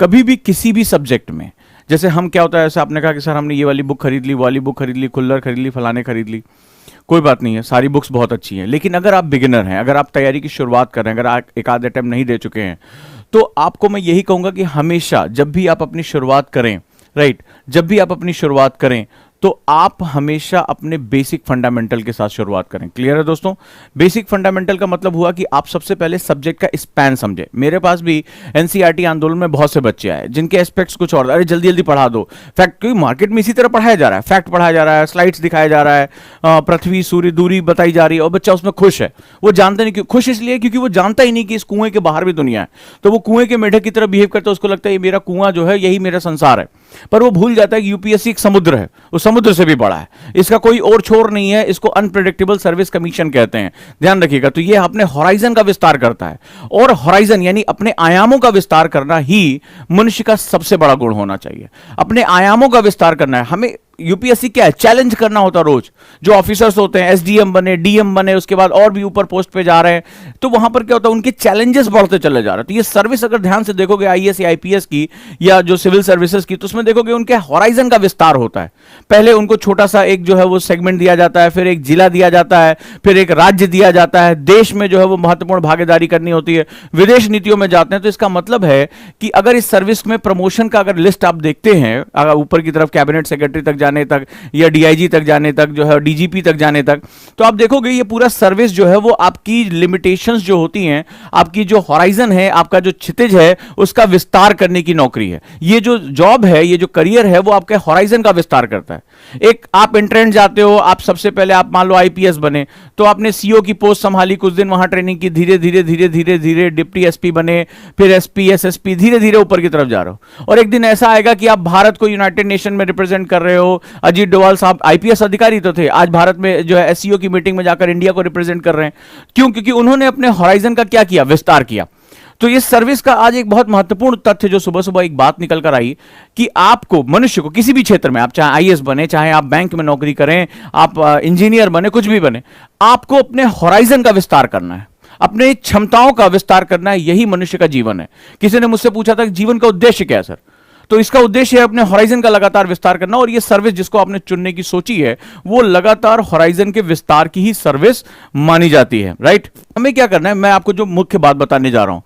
कभी भी किसी भी सब्जेक्ट में, जैसे हम क्या होता है, ऐसे आपने कहा कि सर हमने ये वाली बुक खरीद ली, वो वाली बुक खरीद ली, कुल्लर खरीद ली, फलाने खरीद ली, कोई बात नहीं है, सारी बुक्स बहुत अच्छी हैं, लेकिन अगर आप बिगिनर हैं, अगर आप तैयारी की शुरुआत कर रहे हैं, अगर आप एक आध अटेम्प्ट नहीं दे चुके हैं, तो आपको मैं यही कहूंगा कि हमेशा जब भी आप अपनी शुरुआत करें, राइट, जब भी आप अपनी शुरुआत करें तो आप हमेशा अपने बेसिक फंडामेंटल के साथ शुरुआत करें। क्लियर है दोस्तों? बेसिक फंडामेंटल का मतलब हुआ कि आप सबसे पहले सब्जेक्ट का स्पैन समझे। मेरे पास भी एनसीईआरटी आंदोलन में बहुत से बच्चे आए जिनके एस्पेक्ट्स कुछ और, अरे जल्दी जल्दी पढ़ा दो फैक्ट, क्योंकि मार्केट में इसी तरह पढ़ाया जा रहा है, फैक्ट पढ़ाया जा रहा है, स्लाइड्स दिखाया जा रहा है, पृथ्वी सूर्य दूरी बताई जा रही है, और बच्चा उसमें खुश है। वो जानता नहीं क्यों खुश, इसलिए क्योंकि वो जानता ही नहीं कि इस कुएं के बाहर भी दुनिया है। तो वो कुएं के मेढक की तरह बिहेव करता है, उसको लगता है ये मेरा कुआं जो है यही मेरा संसार है, पर वो भूल जाता है कि यूपीएससी एक समुद्र है, उस समुद्र से भी बड़ा है, इसका कोई और छोर नहीं है, इसको अनप्रेडिक्टेबल सर्विस कमीशन कहते हैं, ध्यान रखिएगा। तो ये अपने हॉराइजन का विस्तार करता है, और हॉराइजन यानी अपने आयामों का विस्तार करना ही मनुष्य का सबसे बड़ा गुण होना चाहिए। अपने आयामों का विस्तार करना है हमें। यूपीएससी क्या है? चैलेंज करना होता है रोज। जो ऑफिसर्स होते हैं, एसडीएम बने, डीएम बने, उसके बाद और भी ऊपर पोस्ट पे जा रहे हैं, तो वहां पर क्या होता है, उनके चैलेंजेस बढ़ते चले जा रहे हैं। तो ये सर्विस अगर ध्यान से देखोगे आईएएस या आईपीएस की या जो सिविल सर्विसेज की, तो उसमें देखोगे उनके हॉराइजन का विस्तार होता है। पहले उनको छोटा सा एक जो है वो सेगमेंट दिया जाता है, फिर एक जिला दिया जाता है, फिर एक राज्य दिया जाता है, देश में जो है वो महत्वपूर्ण भागीदारी करनी होती है, विदेश नीतियों में जाते हैं। तो इसका मतलब है कि अगर इस सर्विस में प्रमोशन का अगर लिस्ट आप देखते हैं, अगर ऊपर की तरफ कैबिनेट सेक्रेटरी तक जाने तक या डीआईजी तक जाने तक जो है, डीजीपी तक जाने तक, तो आप देखोगे ये पूरा सर्विस जो है वो आपकी लिमिटेशंस जो होती हैं, आपकी जो हॉराइजन है, आपका जो क्षितिज है, उसका विस्तार करने की नौकरी है। ये जो जॉब है, ये जो करियर है, वो आपके हॉराइजन का विस्तार करता है। एक आप एंट्रेंस जाते हो, आप सबसे पहले आप मान लो आईपीएस बने, तो आपने सीओ की पोस्ट संभाली, कुछ दिन वहां ट्रेनिंग की, धीरे धीरे धीरे धीरे धीरे डिप्टी एसपी बने, फिर एसपी, एसएसपी, धीरे धीरे ऊपर की तरफ जा रहे हो। और एक दिन ऐसा आएगा कि आप भारत को यूनाइटेड नेशन में रिप्रेजेंट कर रहे हो। अजीत डोवाल साहब आईपीएस अधिकारी तो थे, आज भारत में जो है एससीओ की मीटिंग में जाकर इंडिया को रिप्रेजेंट कर रहे हैं। क्यों? क्योंकि उन्होंने अपने हॉराइजन का क्या किया? विस्तार किया। तो इस सर्विस का आज एक बहुत महत्वपूर्ण तथ्य जो सुबह सुबह एक बात निकल कर आई कि आपको, मनुष्य को, किसी भी क्षेत्र में, आप चाहे आईएएस बने, चाहे आप बैंक में नौकरी करें, आप इंजीनियर बने, कुछ भी बने, आपको अपने हॉराइजन का विस्तार करना है, अपने क्षमताओं का विस्तार करना है। यही मनुष्य का जीवन है। किसी ने मुझसे पूछा था कि जीवन का उद्देश्य क्या है सर? तो इसका उद्देश्य है अपने हॉराइजन का लगातार विस्तार करना, और ये सर्विस जिसको आपने चुनने की सोची है वो लगातार हॉराइजन के विस्तार की ही सर्विस मानी जाती है, राइट? हमें क्या करना है, मैं आपको जो मुख्य बात बताने जा रहा हूं।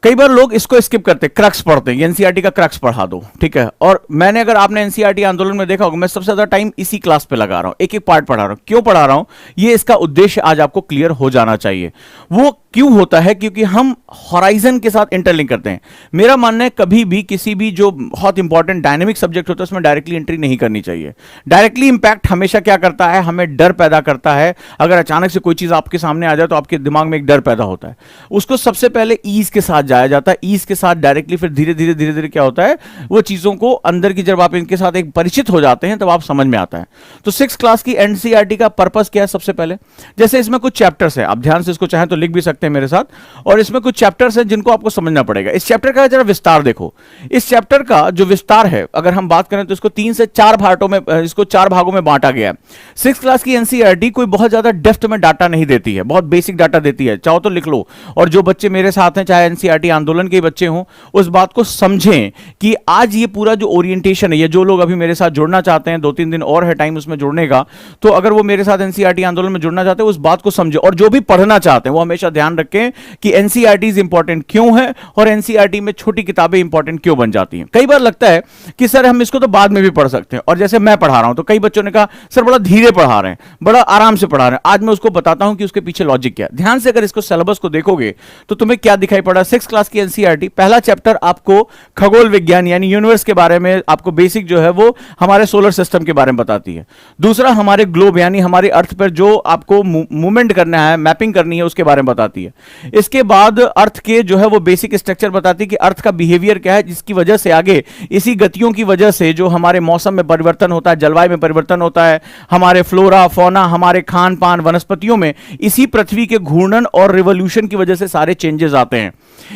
कई बार लोग इसको स्किप करते हैं, क्रक्स पढ़ते हैं, एनसीईआरटी का क्रक्स पढ़ा दो, ठीक है। और मैंने, अगर आपने एनसीईआरटी आंदोलन में देखा होगा, मैं सबसे ज्यादा टाइम इसी क्लास पे लगा रहा हूं, एक एक पार्ट पढ़ा रहा हूं। क्यों पढ़ा रहा हूं? ये इसका उद्देश्य आज आपको क्लियर हो जाना चाहिए। वो क्यों होता है? क्योंकि हम हॉराइजन के साथ इंटरलिंक करते हैं। मेरा मानना है कभी भी किसी भी जो बहुत इंपॉर्टेंट डायनेमिक सब्जेक्ट होता है उसमें डायरेक्टली एंट्री नहीं करनी चाहिए। डायरेक्टली इंपैक्ट हमेशा क्या करता है? हमें डर पैदा करता है। अगर अचानक से कोई चीज आपके सामने आ जाए तो आपके दिमाग में एक डर पैदा होता है। उसको सबसे पहले ईज के साथ जाया जाता है, ईज के साथ डायरेक्टली, फिर धीरे धीरे धीरे धीरे क्या होता है, वो चीजों को अंदर की, जब आप इनके साथ एक परिचित हो जाते हैं तब आप समझ में आता है। तो 6th क्लास की एनसीईआरटी का पर्पस क्या है? सबसे पहले, जैसे इसमें कुछ चैप्टर्स है, आप ध्यान से इसको चाहें तो लिख भी सकते हैं मेरे साथ, और इसमें कुछ चैप्टर्स हैं जिनको आपको समझना पड़ेगा। इस चैप्टर का जरा विस्तार देखो। इस चैप्टर का जो विस्तार है, अगर हम बात करें तो इसको 3 से 4 पार्टों में, इसको 4 भागों में बांटा गया है। 6th क्लास की एनसीईआरटी कोई बहुत ज्यादा डेप्थ में डाटा नहीं देती है, बहुत बेसिक डाटा देती है, चाहो तो लिख लो। और जो बच्चे मेरे साथ हैं, चाहे एनसीईआरटी आंदोलन के बच्चे हों, उस बात को समझें कि आज ये पूरा जो ओरिएंटेशन है, ये जो लोग अभी मेरे साथ जुड़ना चाहते हैं, 2-3 दिन और है टाइम उसमें जुड़ने का, तो अगर वो मेरे साथ एनसीईआरटी आंदोलन में जुड़ना चाहते हैं, उस बात को समझे। और जो भी पढ़ना चाहते हैं वो हमेशा ध्यान रखें कि एनसीईआरटी इंपॉर्टेंट क्यों है और एनसीईआरटी में छोटी किताबें इंपॉर्टेंट क्यों बन जाती हैं। कई बार लगता है कि सर हम इसको तो बाद में भी पढ़ सकते हैं, और जैसे मैं पढ़ा रहा हूं तो कई बच्चों ने कहा सर बड़ा धीरे पढ़ा रहे हैं, बड़ा आराम से पढ़ा रहे हैं। आज मैं उसको बताता हूं कि उसके पीछे लॉजिक क्या है। ध्यान से अगर इसको सिलेबस को देखोगे तो तुम्हें क्या दिखाई पड़ा? 6th क्लास की एनसीईआरटी, पहला चैप्टर आपको खगोल विज्ञान यानी यूनिवर्स के बारे में, आपको बेसिक जो है वो हमारे सोलर सिस्टम के बारे में बताती है। दूसरा हमारे ग्लोब यानी हमारे अर्थ पर जो आपको मूवमेंट करना है, मैपिंग करनी है, उसके बारे में बताती है। इसके बाद अर्थ के जो है वो बेसिक स्ट्रक्चर बताती है कि अर्थ का बिहेवियर क्या है, जिसकी वजह से आगे इसी गतियों की वजह से जो हमारे मौसम में परिवर्तन होता है, जलवायु में परिवर्तन होता है, हमारे फ्लोरा फौना, हमारे खान पान, वनस्पतियों में इसी पृथ्वी के घूर्णन और रिवोल्यूशन की वजह से सारे चेंजेस आते हैं।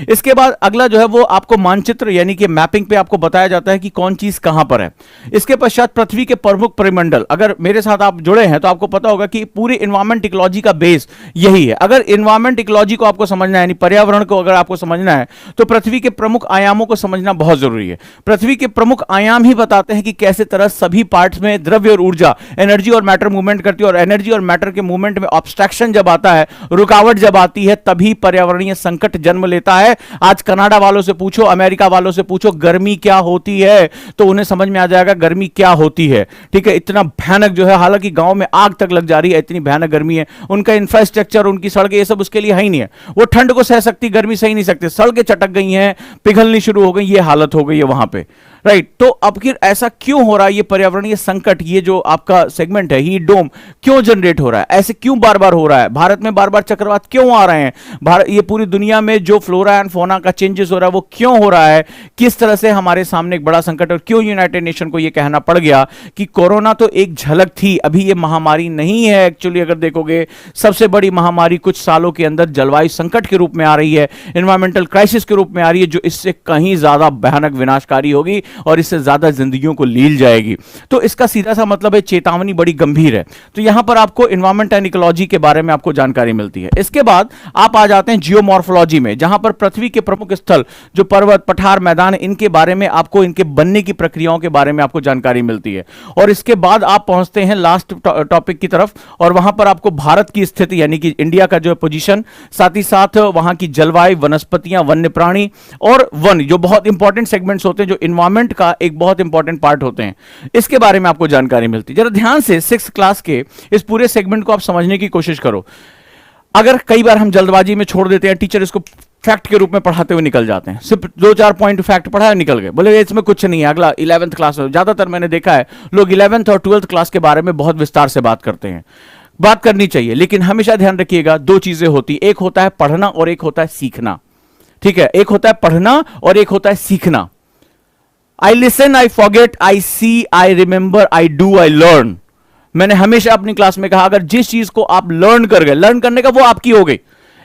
इसके बाद अगला जो है वो आपको मानचित्र यानी कि मैपिंग पे आपको बताया जाता है कि कौन चीज कहां पर है। इसके पश्चात पृथ्वी के प्रमुख परिमंडल, अगर मेरे साथ आप जुड़े हैं तो आपको पता होगा कि पूरी इन्वायरमेंट इकोलॉजी का बेस यही है। अगर इन्वायरमेंट इकोलॉजी को आपको समझना है, यानी पर्यावरण को अगर आपको समझना है, तो पृथ्वी के प्रमुख आयामों को समझना बहुत जरूरी है। पृथ्वी के प्रमुख आयाम ही बताते हैं कि कैसे तरह सभी पार्ट्स में द्रव्य और ऊर्जा, एनर्जी और मैटर मूवमेंट करती है, और एनर्जी और मैटर के मूवमेंट में ऑब्स्ट्रक्शन जब आता है, रुकावट जब आती है, तभी पर्यावरणीय संकट जन्म लेता है। आज कनाडा वालों से पूछो, अमेरिका वालों से पूछो गर्मी क्या होती है, तो उन्हें समझ में आ जाएगा गर्मी क्या होती है। ठीक है, इतना भयानक जो है, हालांकि गांव में आग तक लग जा रही है, इतनी भयानक गर्मी है। उनका इंफ्रास्ट्रक्चर, उनकी सड़कें, ये सब उसके लिए है ही नहीं है। वो ठंड को सह सकती, गर्मी सही नहीं सकती, सड़कें चटक गई हैं, पिघलनी शुरू हो गई, ये हालत हो गई है वहां पे। राइट, तो अब फिर ऐसा क्यों हो रहा है? ये पर्यावरणीय संकट, ये जो आपका सेगमेंट है हीट डोम, क्यों जनरेट हो रहा है? ऐसे क्यों बार बार हो रहा है? भारत में बार बार चक्रवात क्यों आ रहे हैं? भारत, ये पूरी दुनिया में जो फ्लोरा एंड फोना का चेंजेस हो रहा है वो क्यों हो रहा है? किस तरह से हमारे सामने एक बड़ा संकट, और क्यों यूनाइटेड नेशन को ये कहना पड़ गया कि कोरोना तो एक झलक थी, अभी ये महामारी नहीं है। एक्चुअली अगर देखोगे, सबसे बड़ी महामारी कुछ सालों के अंदर जलवायु संकट के रूप में आ रही है, एनवायरमेंटल क्राइसिस के रूप में आ रही है, जो इससे कहीं ज्यादा भयानक विनाशकारी होगी और इससे ज्यादा जिंदगियों को लील जाएगी। तो इसका सीधा सा मतलब है चेतावनी बड़ी गंभीर है। तो यहां पर आपको एनवायरमेंट एंड इकोलॉजी के बारे में आपको जानकारी मिलती है। इसके बाद आप आ जाते हैं जियोमॉर्फोलॉजी में, जहां पर पृथ्वी के प्रमुख स्थल, जो पर्वत, पठार, मैदान, इनके बारे में आपको, इनके बनने की प्रक्रियाओं के बारे में आपको जानकारी मिलती है। और इसके बाद आप पहुंचते हैं लास्ट टॉपिक की तरफ, और वहां पर आपको भारत की स्थिति यानी कि इंडिया का जो पोजीशन, साथ ही साथ वहां की जलवायु, वनस्पतियां, वन्य प्राणी और वन, जो बहुत इंपॉर्टेंट सेगमेंट्स होते हैं, जो इन्वायरमेंट का एक बहुत इंपॉर्टेंट पार्ट होते हैं, इसके बारे में आपको जानकारी मिलती है। जरा ध्यान से 6th क्लास के इस पूरे सेगमेंट को आप समझने की कोशिश करो। अगर कई बार हम जल्दबाजी में छोड़ देते हैं, टीचर इसको फैक्ट के रूप में पढ़ाते हुए निकल जाते हैं, सिर्फ 2-4 पॉइंट फैक्ट पढ़ाया निकल गए, बोले इसमें कुछ नहीं है, अगला 11th क्लास में। ज्यादातर मैंने देखा है लोग 11th और 12th क्लास के बारे में बहुत विस्तार से बात करते हैं। बात करनी चाहिए, लेकिन हमेशा ध्यान रखिएगा, दो चीजें होती, एक होता है पढ़ना और एक होता है सीखना। ठीक है, एक होता है पढ़ना और एक होता है सीखना। I listen, I forget, I see, I remember, I do, I learn. मैंने हमेशा अपनी क्लास में कहा, अगर जिस चीज को आप लर्न कर गए, लर्न करने का वो आपकी हो गई।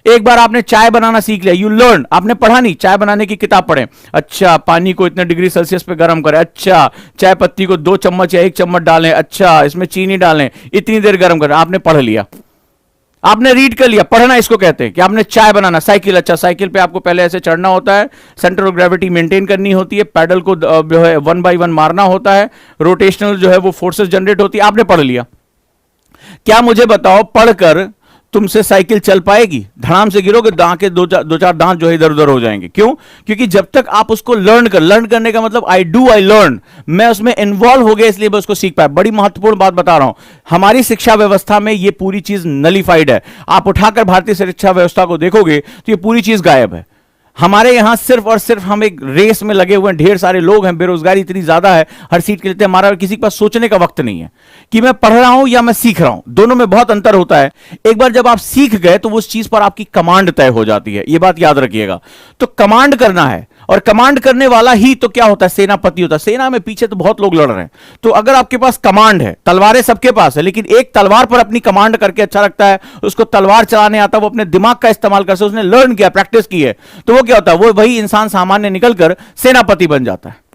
एक बार आपने चाय बनाना सीख लिया, यू लर्न, आपने पढ़ा नहीं, चाय बनाने की किताब पढ़े, अच्छा पानी को इतने डिग्री सेल्सियस पे गर्म करें, अच्छा चाय पत्ती को 2 चम्मच या 1 चम्मच डालें, अच्छा इसमें चीनी डालें, इतनी देर गर्म करें, आपने पढ़ लिया, आपने रीड कर लिया। पढ़ना इसको कहते हैं कि आपने चाय बनाना, साइकिल, अच्छा साइकिल पे आपको पहले ऐसे चढ़ना होता है, सेंटर ऑफ ग्रेविटी मेंटेन करनी होती है, पैडल को जो है 1 by 1 मारना होता है, रोटेशनल जो है वो फोर्सेस जनरेट होती है, आपने पढ़ लिया। क्या मुझे बताओ, पढ़कर तुमसे साइकिल चल पाएगी? धड़ाम से गिरोगे, दांत के दो चार दांत जो है इधर उधर हो जाएंगे। क्यों? क्योंकि जब तक आप उसको लर्न करने का मतलब आई डू, आई लर्न, मैं उसमें इन्वॉल्व हो गया, इसलिए मैं उसको सीख पाया। बड़ी महत्वपूर्ण बात बता रहा हूं, हमारी शिक्षा व्यवस्था में ये पूरी चीज नलिफाइड है। आप उठाकर भारतीय शिक्षा व्यवस्था को देखोगे तो ये पूरी चीज गायब है। हमारे यहां सिर्फ और सिर्फ हम एक रेस में लगे हुए हैं, ढेर सारे लोग हैं, बेरोजगारी इतनी ज्यादा है, हर सीट के लिए हमारा किसी के पास सोचने का वक्त नहीं है कि मैं पढ़ रहा हूं या मैं सीख रहा हूं। दोनों में बहुत अंतर होता है। एक बार जब आप सीख गए तो उस चीज पर आपकी कमांड तय हो जाती है, यह बात याद रखिएगा। तो कमांड करना है, और कमांड करने वाला ही तो क्या होता है, सेनापति होता है। सेना में पीछे तो बहुत लोग लड़ रहे हैं, तो अगर आपके पास कमांड है, तलवारें सबके पास है, लेकिन एक तलवार पर अपनी कमांड करके अच्छा लगता है, उसको तलवार चलाने आता, वो अपने दिमाग का इस्तेमाल करके उसने लर्न किया, प्रैक्टिस की है, तो वो क्या होता है, वो वही इंसान सामान्य निकलकर सेनापति बन जाता है।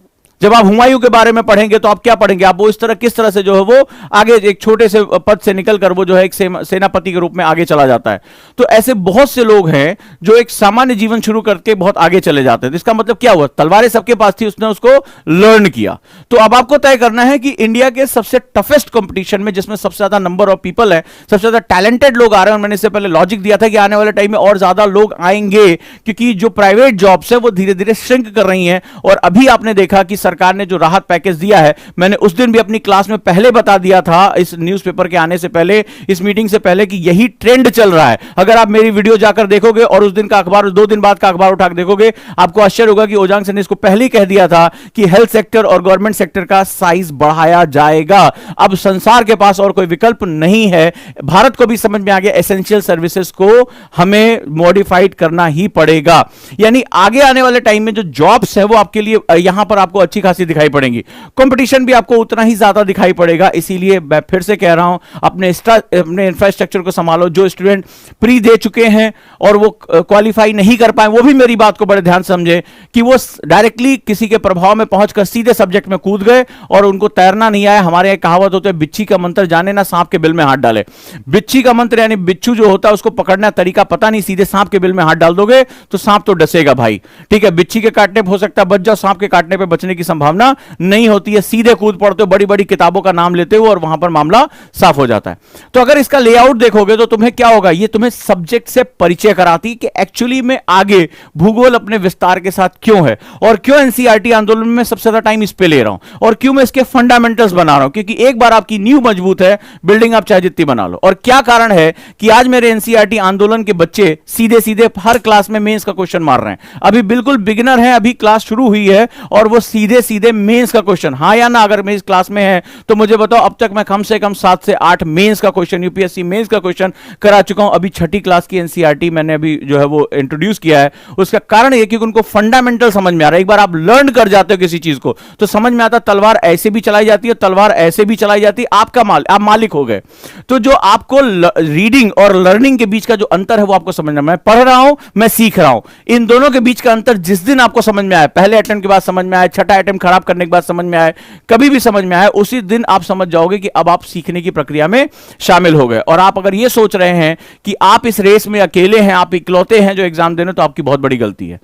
जब आप हुमायूं के बारे में पढ़ेंगे तो आप क्या पढ़ेंगे, आप वो इस तरह किस तरह से जो है वो आगे एक छोटे से पद से निकलकर वो जो है एक सेनापति के रूप में आगे चला जाता है। तो ऐसे बहुत से लोग हैं जो एक सामान्य जीवन शुरू करके बहुत आगे चले जाते हैं। तो इसका मतलब क्या हुआ, तलवारें सबके पास थी, उसने उसको लर्न किया। तो अब आपको तय करना है कि इंडिया के सबसे टफेस्ट कंपटीशन में, जिसमें सबसे ज्यादा नंबर ऑफ पीपल है, सबसे ज्यादा टैलेंटेड लोग आ रहे हैं, और मैंने इससे पहले लॉजिक दिया था कि आने वाले टाइम में और ज्यादा लोग आएंगे, क्योंकि जो प्राइवेट जॉब्स है वो धीरे धीरे श्रिंक कर रही हैं। और अभी आपने देखा कि सरकार ने जो राहत पैकेज दिया है, मैंने उस दिन भी अपनी क्लास में पहले बता दिया था, इस न्यूज़पेपर के आने से पहले, इस मीटिंग से पहले, कि यही ट्रेंड चल रहा है। अगर आप मेरी वीडियो जाकर देखोगे और उस दिन का अखबार, 2 दिन बाद का अखबार उठाकर देखोगे, आपको आश्चर्य होगा कि ओजांग सर ने इसको पहले ही कह दिया था कि हेल्थ सेक्टर और गवर्नमेंट सेक्टर का साइज बढ़ाया जाएगा। अब संसार के पास और कोई विकल्प नहीं है। भारत को भी समझ में आ गया, एसेंशियल सर्विसेज को हमें मॉडिफाइड करना ही पड़ेगा। यानी आगे आने वाले टाइम में जो जॉब्स है वो आपके लिए, यहां पर आपको अच्छी खासी दिखाई पड़ेंगी, कंपटीशन भी आपको उतना ही ज्यादा दिखाई पड़ेगा। इसीलिए मैं फिर से कह रहा हूं, अपने इंफ्रास्ट्रक्चर को संभालो। जो स्टूडेंट प्री दे चुके हैं और वो क्वालिफाई नहीं कर पाए, वो भी मेरी बात को बड़े ध्यान से समझे कि वो डायरेक्टली किसी के प्रभाव में पहुंचकर सीधे सब्जेक्ट में कूद गए और उनको तैरना नहीं आया। हमारे यहाँ कहावत होते है, बिच्छी का मंत्र जाने ना सांप के बिल में हाथ डाले। बिच्छी का मंत्र यानी बिच्छू जो होता है उसको पकड़ना तरीका पता नहीं, सीधे सांप के बिल में हाथ डाल दोगे तो सांप तो डसेगा भाई, ठीक है। बिच्छी के काटने पे हो सकता है बच जाओ, सांप के काटने पे बचने की संभावना नहीं होती है। सीधे कूद पड़ते हो बड़ी बड़ी किताबों का नाम लेते हो और वहां पर मामला साफ हो जाता है। तो अगर इसका लेआउट देखोगे तो तुम्हें क्या होगा, ये तुम्हें सब्जेक्ट से परिचय कराती कि एक्चुअली में आगे भूगोल अपने विस्तार के साथ क्यों है, और क्यों एनसीईआरटी आंदोलन में सबसे ज्यादा टाइम इस पे ले रहा हूं, और क्यों मैं इसके फंडामेंटल्स बना रहा हूं। क्योंकि एक बार आपकी नींव मजबूत है, बिल्डिंग आप चाहे जितनी बना लो। और क्या कारण है कि आज मेरे एनसीईआरटी आंदोलन के बच्चे सीधे सीधे हर क्लास में मेंस का क्वेश्चन मार रहे हैं। अभी बिल्कुल बिगिनर है, अभी क्लास शुरू हुई है और वो सीधे सीधे मेंस का क्वेश्चन, हाँ या ना, अगर मैं इस क्लास में है तो मुझे बताओ। अब तक मैं कम से कम 7 से 8 मेंस का क्वेश्चन, यूपीएससी मेंस का क्वेश्चन करा चुका हूं। अभी छठी क्लास की एनसीईआरटी मैंने अभी जो है वो इंट्रोड्यूस किया है। उसका कारण यह कि उनको फंडामेंटल समझ में आ रहा है। एक बार आप लर्न कर जाते हो किसी चीज को तो समझ में आता, तलवार ऐसे भी चलाई जाती है, तलवार ऐसे भी चलाई जाती है, आप मालिक हो गए। तो जो आपको रीडिंग और लर्निंग के बीच का जो अंतर है वो आपको समझना, मैं पढ़ रहा हूं, मैं सीख रहा हूं, इन दोनों के बीच का अंतर जिस दिन आपको समझ में आया, पहले अटेम्प्ट के बाद समझ में आया, छठा अटेम्प्ट खराब करने के बाद समझ में आया, कभी भी समझ में आया, उसी दिन आप समझ जाओगे कि अब आप सीखने की प्रक्रिया में शामिल हो गए। और आप अगर यह सोच रहे हैं कि आप इस रेस में अकेले हैं, आप इकलौते हैं जो एग्जाम देने, तो आपकी बहुत बड़ी गलती है।